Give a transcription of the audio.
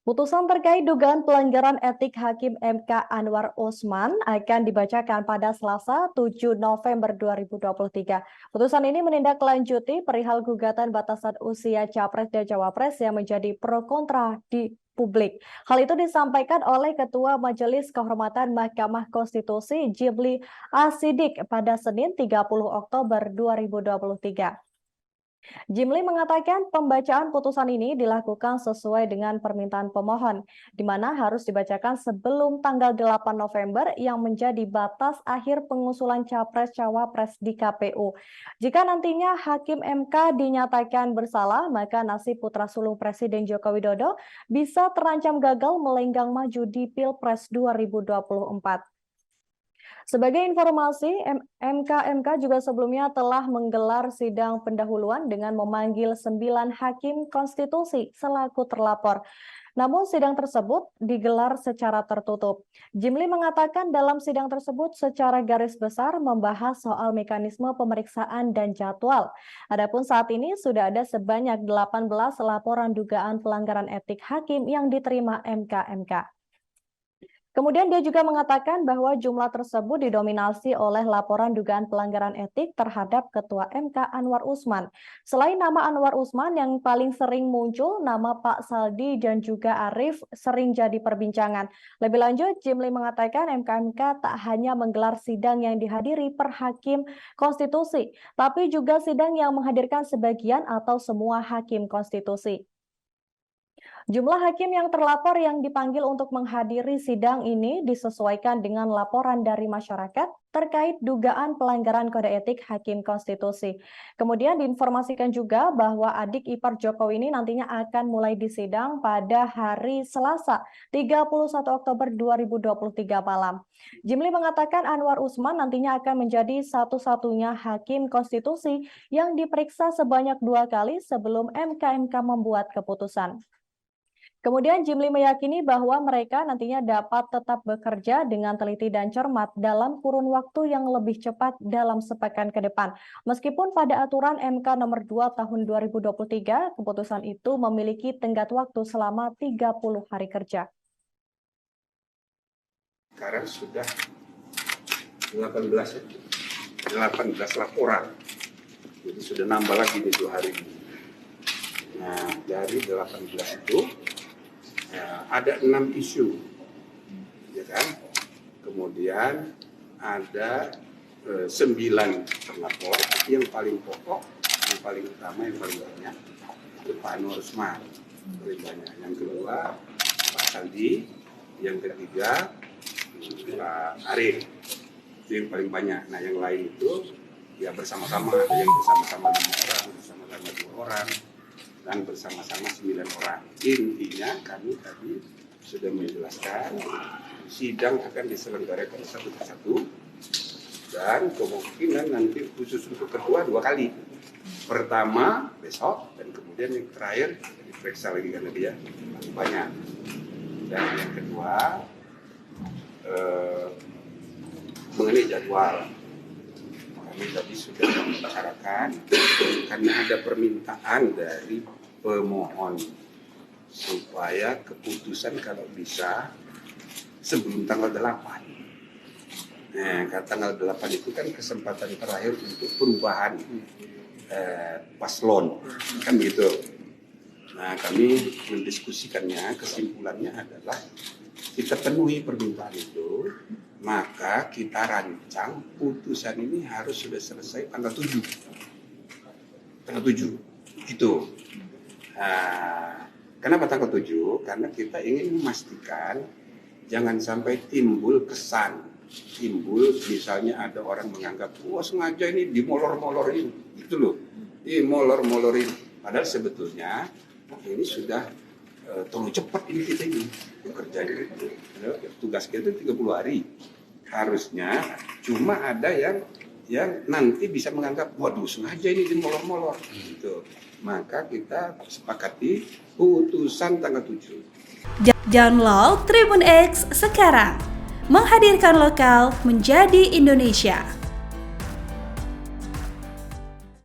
Putusan terkait dugaan pelanggaran etik Hakim MK Anwar Usman akan dibacakan pada Selasa 7 November 2023. Putusan ini menindaklanjuti perihal gugatan batasan usia Capres dan Cawapres yang menjadi pro kontra di publik. Hal itu disampaikan oleh Ketua Majelis Kehormatan Mahkamah Konstitusi Jibli Asidik pada Senin 30 Oktober 2023. Jimli mengatakan pembacaan putusan ini dilakukan sesuai dengan permintaan pemohon, di mana harus dibacakan sebelum tanggal 8 November yang menjadi batas akhir pengusulan Capres-Cawapres di KPU. Jika nantinya Hakim MK dinyatakan bersalah, maka nasib putra sulung Presiden Joko Widodo bisa terancam gagal melenggang maju di Pilpres 2024. Sebagai informasi, MK juga sebelumnya telah menggelar sidang pendahuluan dengan memanggil 9 hakim konstitusi selaku terlapor. Namun sidang tersebut digelar secara tertutup. Jimli mengatakan dalam sidang tersebut secara garis besar membahas soal mekanisme pemeriksaan dan jadwal. Adapun saat ini sudah ada sebanyak 18 laporan dugaan pelanggaran etik hakim yang diterima MK. Kemudian dia juga mengatakan bahwa jumlah tersebut didominasi oleh laporan dugaan pelanggaran etik terhadap Ketua MK Anwar Usman. Selain nama Anwar Usman yang paling sering muncul, nama Pak Saldi dan juga Arief sering jadi perbincangan. Lebih lanjut, Jimli mengatakan MK tak hanya menggelar sidang yang dihadiri per hakim konstitusi, tapi juga sidang yang menghadirkan sebagian atau semua hakim konstitusi. Jumlah hakim yang terlapor yang dipanggil untuk menghadiri sidang ini disesuaikan dengan laporan dari masyarakat terkait dugaan pelanggaran kode etik hakim konstitusi. Kemudian diinformasikan juga bahwa adik ipar Jokowi ini nantinya akan mulai disidang pada hari Selasa 31 Oktober 2023 malam. Jimli mengatakan Anwar Usman nantinya akan menjadi satu-satunya hakim konstitusi yang diperiksa sebanyak 2 kali sebelum MK membuat keputusan. Kemudian Jimli meyakini bahwa mereka nantinya dapat tetap bekerja dengan teliti dan cermat dalam kurun waktu yang lebih cepat dalam sepekan ke depan. Meskipun pada aturan MK nomor 2 tahun 2023, keputusan itu memiliki tenggat waktu selama 30 hari kerja. Sekarang sudah 18 laporan. Jadi sudah nambah lagi di 2 hari ini. Nah, dari 18 itu ada 6 isu, ya kan? Kemudian ada 9 terlapor, tapi yang paling pokok, yang paling utama, yang paling banyak itu Pak Anwar Usman, paling banyak. Yang kedua Pak Saldi, yang ketiga Pak Arief, itu yang paling banyak. Nah, yang lain itu ya bersama-sama, ada yang bersama-sama 5 orang, bersama-sama 2 orang, dan bersama-sama 9 orang. Intinya kami tadi sudah menjelaskan sidang akan diselenggarakan satu persatu dan kemungkinan nanti khusus untuk kedua 2 kali. Pertama besok dan kemudian yang terakhir diperiksa lagi karena dia banyak. Dan yang kedua mengenai jadwal. Kami tadi sudah membicarakan karena ada permintaan dari pemohon supaya keputusan kalau bisa sebelum tanggal 8. Nah, tanggal 8 itu kan kesempatan terakhir untuk perubahan paslon, kan begitu. Nah, kami mendiskusikannya, kesimpulannya adalah kita penuhi permintaan itu, maka kita rancang putusan ini harus sudah selesai tanggal 7. Tanggal 7, itu. Nah, kenapa tanggal 7? Karena kita ingin memastikan jangan sampai timbul kesan. Timbul misalnya ada orang menganggap, wah sengaja ini dimolor-molorin. Gitu loh, dimolor-molorin. Padahal sebetulnya ini sudah terlalu cepat ini kita ini bekerjanya itu. Tugas kita 30 hari. Harusnya cuma ada yang nanti bisa menganggap waduh sengaja ini dimolor-molor gitu. Maka kita sepakati putusan tanggal 7. Download Tribun X sekarang. Menghadirkan lokal menjadi Indonesia.